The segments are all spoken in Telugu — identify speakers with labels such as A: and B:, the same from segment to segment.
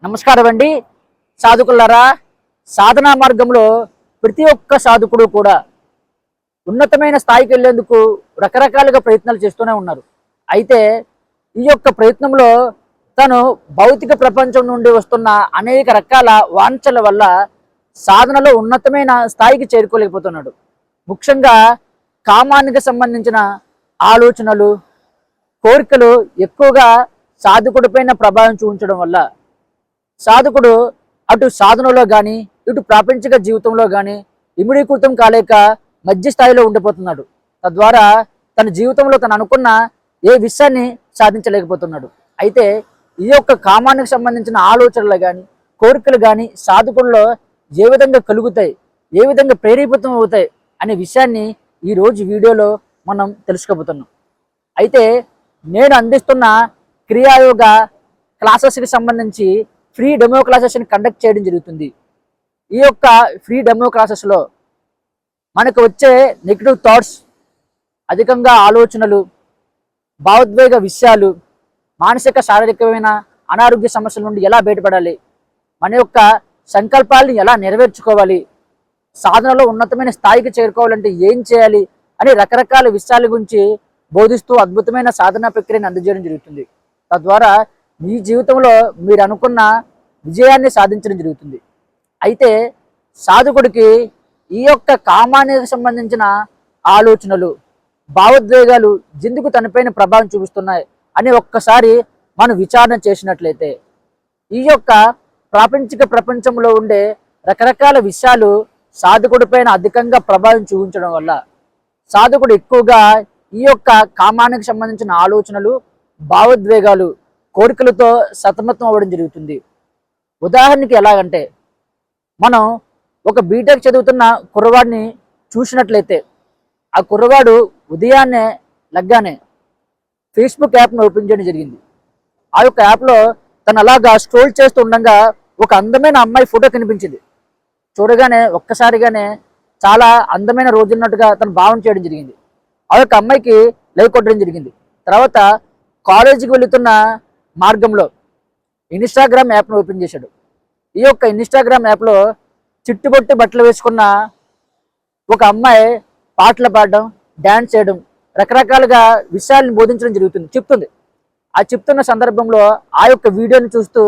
A: నమస్కారం అండి సాధకులారా. సాధనా మార్గంలో ప్రతి ఒక్క సాధకుడు కూడా ఉన్నతమైన స్థాయికి వెళ్లేందుకు రకరకాలుగా ప్రయత్నాలు చేస్తూనే ఉన్నారు. అయితే ఈ యొక్క ప్రయత్నంలో తను భౌతిక ప్రపంచం నుండి వస్తున్న అనేక రకాల వాంఛల వల్ల సాధనలో ఉన్నతమైన స్థాయికి చేరుకోలేకపోతున్నాడు. ముఖ్యంగా కామానికి సంబంధించిన ఆలోచనలు, కోరికలు ఎక్కువగా సాధకుడి పైన ప్రభావం చూపించడం వల్ల సాధకుడు అటు సాధనలో కానీ ఇటు ప్రాపంచిక జీవితంలో కానీ ఇమిడీకృతం కాలేక మధ్య స్థాయిలో ఉండిపోతున్నాడు. తద్వారా తన జీవితంలో తను అనుకున్న ఏ విషయాన్ని సాధించలేకపోతున్నాడు. అయితే ఈ యొక్క కామానికి సంబంధించిన ఆలోచనలు కానీ కోరికలు కానీ సాధకుల్లో ఏ విధంగా కలుగుతాయి, ఏ విధంగా ప్రేరేపితం అవుతాయి అనే విషయాన్ని ఈరోజు వీడియోలో మనం తెలుసుకోబోతున్నాం. అయితే నేను అందిస్తున్న క్రియాయోగ క్లాసెస్కి సంబంధించి ఫ్రీ డెమో క్లాసెస్ని కండక్ట్ చేయడం జరుగుతుంది. ఈ యొక్క ఫ్రీ డెమో క్లాసెస్లో మనకు వచ్చే నెగిటివ్ థాట్స్, అధికంగా ఆలోచనలు, భావోద్వేగ విషయాలు, మానసిక శారీరకమైన అనారోగ్య సమస్యల నుండి ఎలా బయటపడాలి, మన యొక్క సంకల్పాలను ఎలా నెరవేర్చుకోవాలి, సాధనలో ఉన్నతమైన స్థాయికి చేరుకోవాలంటే ఏం చేయాలి అని రకరకాల విషయాల గురించి బోధిస్తూ అద్భుతమైన సాధనా ప్రక్రియను అందజేయడం జరుగుతుంది. తద్వారా మీ జీవితంలో మీరు అనుకున్న విజయాన్ని సాధించడం జరుగుతుంది. అయితే సాధకుడికి ఈ యొక్క కామానికి సంబంధించిన ఆలోచనలు, భావోద్వేగాలు ఎందుకు తనపైన ప్రభావం చూపిస్తున్నాయి అని ఒక్కసారి మనం విచారణ చేసినట్లయితే ఈ యొక్క ప్రాపంచిక ప్రపంచంలో ఉండే రకరకాల విషయాలు సాధకుడి పైన అధికంగా ప్రభావం చూపించడం వల్ల సాధకుడు ఎక్కువగా ఈ యొక్క కామానికి సంబంధించిన ఆలోచనలు, భావోద్వేగాలు, కోరికలతో సతమతం అవ్వడం జరుగుతుంది. ఉదాహరణకి ఎలాగంటే, మనం ఒక బీటెక్ చదువుతున్న కుర్రవాడిని చూసినట్లయితే ఆ కుర్రవాడు ఉదయాన్నే లగ్గానే ఫేస్బుక్ యాప్ను ఓపెన్ చేయడం జరిగింది. ఆ యొక్క యాప్లో తను అలాగా స్క్రోల్ చేస్తూ ఉండగా ఒక అందమైన అమ్మాయి ఫోటో కనిపించింది. చూడగానే ఒక్కసారిగానే చాలా అందమైన రోజున్నట్టుగా తను భావన చేయడం జరిగింది. ఆ యొక్క అమ్మాయికి లైక్ కొట్టడం జరిగింది. తర్వాత కాలేజీకి వెళుతున్న మార్గంలో ఇన్స్టాగ్రామ్ యాప్ను ఓపెన్ చేశాడు. ఈ యొక్క ఇన్స్టాగ్రామ్ యాప్లో చిట్టుబొట్టి బట్టలు వేసుకున్న ఒక అమ్మాయి పాటలు పాడడం, డ్యాన్స్ చేయడం, రకరకాలుగా విషయాలను బోధించడం చెప్తుంది. ఆ చెప్తున్న సందర్భంలో ఆ యొక్క వీడియోని చూస్తూ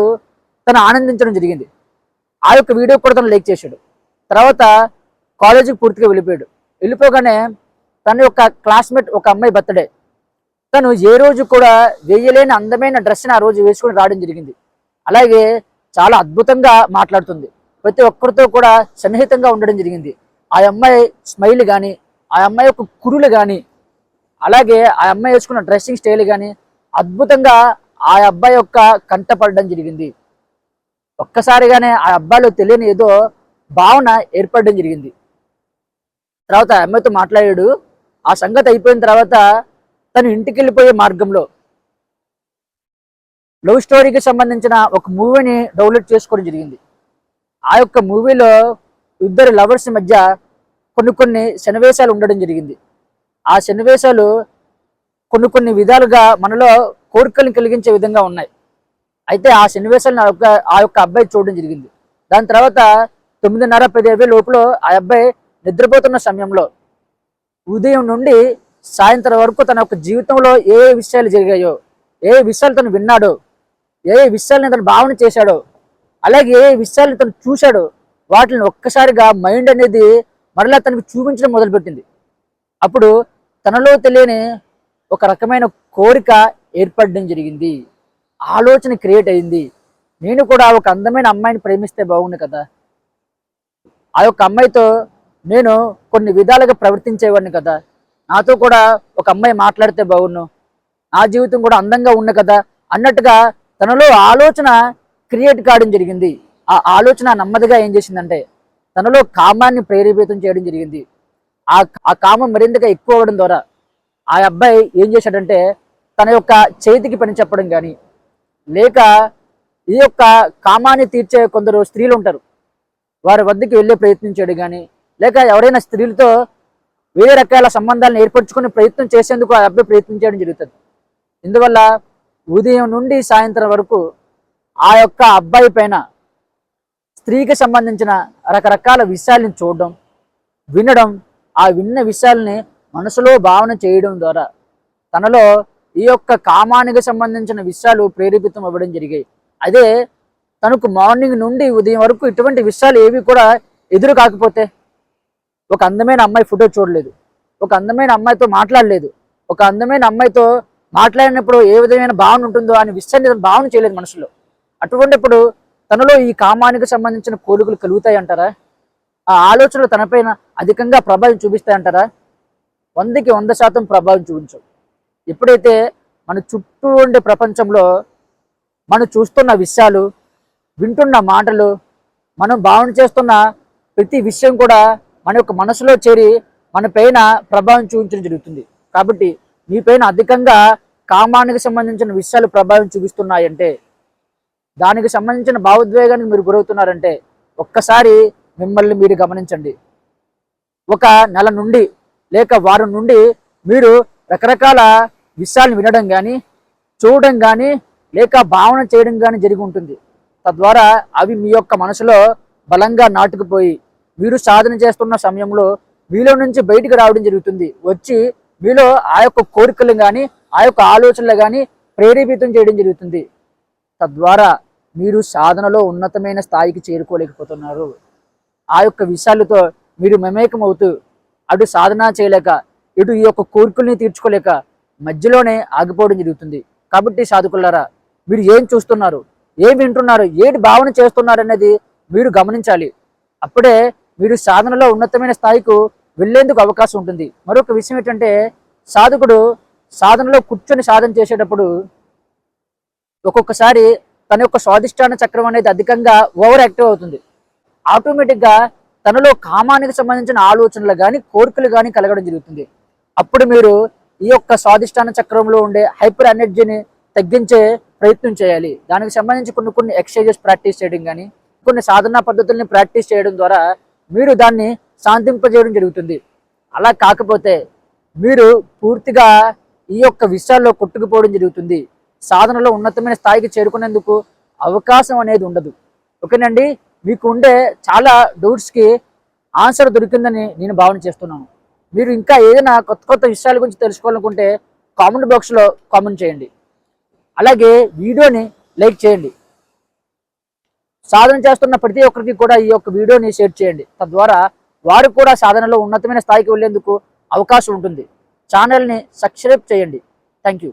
A: తను ఆనందించడం జరిగింది. ఆ యొక్క వీడియో కూడా తను లైక్ చేశాడు. తర్వాత కాలేజీకి పూర్తిగా వెళ్ళిపోగానే తన యొక్క క్లాస్మేట్ ఒక అమ్మాయి బర్త్డే, తను ఏ రోజు కూడా వేయలేని అందమైన డ్రెస్ని ఆ రోజు వేసుకొని రావడం జరిగింది. అలాగే చాలా అద్భుతంగా మాట్లాడుతుంది, ప్రతి ఒక్కరితో కూడా సన్నిహితంగా ఉండడం జరిగింది. ఆ అమ్మాయి స్మైల్ కానీ, ఆ అమ్మాయి యొక్క కురులు కానీ, అలాగే ఆ అమ్మాయి వేసుకున్న డ్రెస్సింగ్ స్టైల్ కానీ అద్భుతంగా ఆ అబ్బాయి యొక్క కంటపడడం జరిగింది. ఒక్కసారిగానే ఆ అబ్బాయిలో తెలియని ఏదో భావన ఏర్పడడం జరిగింది. తర్వాత ఆ అమ్మాయితో మాట్లాడాడు. ఆ సంగతి అయిపోయిన తర్వాత తను ఇంటికి వెళ్ళిపోయే మార్గంలో లవ్ స్టోరీకి సంబంధించిన ఒక మూవీని డౌన్లోడ్ చేసుకోవడం జరిగింది. ఆ యొక్క మూవీలో ఇద్దరు లవర్స్ మధ్య కొన్ని సన్నివేశాలు ఉండడం జరిగింది. ఆ సన్నివేశాలు కొన్ని విధాలుగా మనలో కోరికలను కలిగించే విధంగా ఉన్నాయి. అయితే ఆ సన్నివేశాలను ఆ యొక్క అబ్బాయి చూడడం జరిగింది. దాని తర్వాత 9:30-10 లోపల ఆ అబ్బాయి నిద్రపోతున్న సమయంలో ఉదయం నుండి సాయంత్రం వరకు తన యొక్క జీవితంలో ఏ విషయాలు జరిగాయో, ఏ విషయాలు తను విన్నాడో, ఏ విషయాలను తను భావన చేశాడో, అలాగే ఏ విషయాలను తను చూశాడో వాటిని ఒక్కసారిగా మైండ్ అనేది మరలా తనకు చూపించడం మొదలుపెట్టింది. అప్పుడు తనలో తెలియని ఒక రకమైన కోరిక ఏర్పడడం జరిగింది. ఆలోచన క్రియేట్ అయింది. నేను కూడా ఒక అందమైన అమ్మాయిని ప్రేమిస్తే బాగుండు కదా, ఆ యొక్క అమ్మాయితో నేను కొన్ని విధాలుగా ప్రవర్తించేవాడిని కదా, నాతో కూడా ఒక అమ్మాయి మాట్లాడితే బాగుండు, నా జీవితం కూడా అందంగా ఉంది కదా అన్నట్టుగా తనలో ఆలోచన క్రియేట్ కావడం జరిగింది. ఆ ఆలోచన నెమ్మదిగా ఏం చేసిందంటే తనలో కామాన్ని ప్రేరేపితం చేయడం జరిగింది. ఆ కామం మరింతగా ఎక్కువ అవ్వడం ద్వారా ఆ అబ్బాయి ఏం చేశాడంటే తన యొక్క చేతికి పని చెప్పడం కానీ, లేక ఈ యొక్క కామాన్ని తీర్చే కొందరు స్త్రీలు ఉంటారు, వారి వద్దకి వెళ్ళే ప్రయత్నించాడు కానీ, లేక ఎవరైనా స్త్రీలతో వేరే రకాల సంబంధాలను ఏర్పరచుకునే ప్రయత్నం చేసేందుకు ఆ అబ్బాయి ప్రయత్నం చేయడం జరుగుతుంది. ఇందువల్ల ఉదయం నుండి సాయంత్రం వరకు ఆ యొక్క అబ్బాయి పైన స్త్రీకి సంబంధించిన రకరకాల విషయాలను చూడడం, వినడం, ఆ విన్న విషయాల్ని మనసులో భావన చేయడం ద్వారా తనలో ఈ యొక్క కామానికి సంబంధించిన విషయాలు ప్రేరేపితం అవ్వడం జరిగాయి. అదే తనకు మార్నింగ్ నుండి ఉదయం వరకు ఇటువంటి విషయాలు ఏవి కూడా ఎదురు కాకపోతే, ఒక అందమైన అమ్మాయి ఫోటో చూడలేదు, ఒక అందమైన అమ్మాయితో మాట్లాడలేదు, ఒక అందమైన అమ్మాయితో మాట్లాడినప్పుడు ఏ విధమైన భావన ఉంటుందో అనే విషయాన్ని భావన చేయలేదు మనసులో. అటువంటిప్పుడు తనలో ఈ కామానికి సంబంధించిన కోరికలు కలుగుతాయి అంటారా? ఆ ఆలోచనలు తనపైన అధికంగా ప్రభావం చూపిస్తాయంటారా? 100కి 100% ప్రభావం చూపించవు. ఎప్పుడైతే మన చుట్టూ ఉండే ప్రపంచంలో మనం చూస్తున్న విషయాలు, వింటున్న మాటలు, మనం భావన చేస్తున్న ప్రతి విషయం కూడా మన యొక్క మనసులో చేరి మన పైన ప్రభావం చూపించడం జరుగుతుంది. కాబట్టి మీ పైన అధికంగా కామానికి సంబంధించిన విషయాలు ప్రభావం చూపిస్తున్నాయంటే, దానికి సంబంధించిన భావోద్వేగానికి మీరు గురవుతున్నారంటే ఒక్కసారి మిమ్మల్ని మీరు గమనించండి. ఒక నెల నుండి లేక వారం నుండి మీరు రకరకాల విషయాలను వినడం కానీ, చూడడం కానీ, లేక భావన చేయడం కానీ జరిగి ఉంటుంది. తద్వారా అవి మీ యొక్క మనసులో బలంగా నాటుకుపోయి మీరు సాధన చేస్తున్న సమయంలో మీలో నుంచి బయటికి రావడం జరుగుతుంది. వచ్చి మీలో ఆ యొక్క కోరికలు కానీ, ఆ యొక్క ఆలోచనలు కానీ ప్రేరేపితం చేయడం జరుగుతుంది. తద్వారా మీరు సాధనలో ఉన్నతమైన స్థాయికి చేరుకోలేకపోతున్నారు. ఆ యొక్క విషయాలతో మీరు మమేకం అవుతూ అటు సాధన చేయలేక, ఇటు ఈ యొక్క కోరికల్ని తీర్చుకోలేక మధ్యలోనే ఆగిపోవడం జరుగుతుంది. కాబట్టి సాధకులారా, మీరు ఏం చూస్తున్నారు, ఏం వింటున్నారు, ఏది భావన చేస్తున్నారు అనేది మీరు గమనించాలి. అప్పుడే మీరు సాధనలో ఉన్నతమైన స్థాయికి వెళ్ళేందుకు అవకాశం ఉంటుంది. మరొక విషయం ఏంటంటే, సాధకుడు సాధనలో కూర్చొని సాధన చేసేటప్పుడు ఒక్కొక్కసారి తన యొక్క స్వాదిష్టాన చక్రం అనేది అధికంగా ఓవర్ యాక్టివ్ అవుతుంది. ఆటోమేటిక్గా తనలో కామానికి సంబంధించిన ఆలోచనలు కానీ, కోరికలు కానీ కలగడం జరుగుతుంది. అప్పుడు మీరు ఈ యొక్క స్వాదిష్టాన చక్రంలో ఉండే హైపర్ ఎనర్జీని తగ్గించే ప్రయత్నం చేయాలి. దానికి సంబంధించి కొన్ని ఎక్సర్సైజెస్ ప్రాక్టీస్ చేయడం కానీ, కొన్ని సాధనా పద్ధతుల్ని ప్రాక్టీస్ చేయడం ద్వారా మీరు దాన్ని శాంతింపజేయడం జరుగుతుంది. అలా కాకపోతే మీరు పూర్తిగా ఈ యొక్క విషయాల్లో కొట్టుకుపోవడం జరుగుతుంది. సాధనలో ఉన్నతమైన స్థాయికి చేరుకునేందుకు అవకాశం అనేది ఉండదు. ఓకేనండి, మీకు ఉండే చాలా డౌట్స్కి ఆన్సర్ దొరికిందని నేను భావన చేస్తున్నాను. మీరు ఇంకా ఏదైనా కొత్త కొత్త విషయాల గురించి తెలుసుకోవాలనుకుంటే కామెంట్ బాక్స్లో కామెంట్ చేయండి. అలాగే వీడియోని లైక్ చేయండి. సాధన చేస్తున్న ప్రతి ఒక్కరికి కూడా ఈ యొక్క వీడియోని షేర్ చేయండి. తద్వారా వారు కూడా సాధనలో ఉన్నతమైన స్థాయికి వెళ్ళేందుకు అవకాశం ఉంటుంది. ఛానల్ని సబ్స్క్రైబ్ చేయండి. Thank you.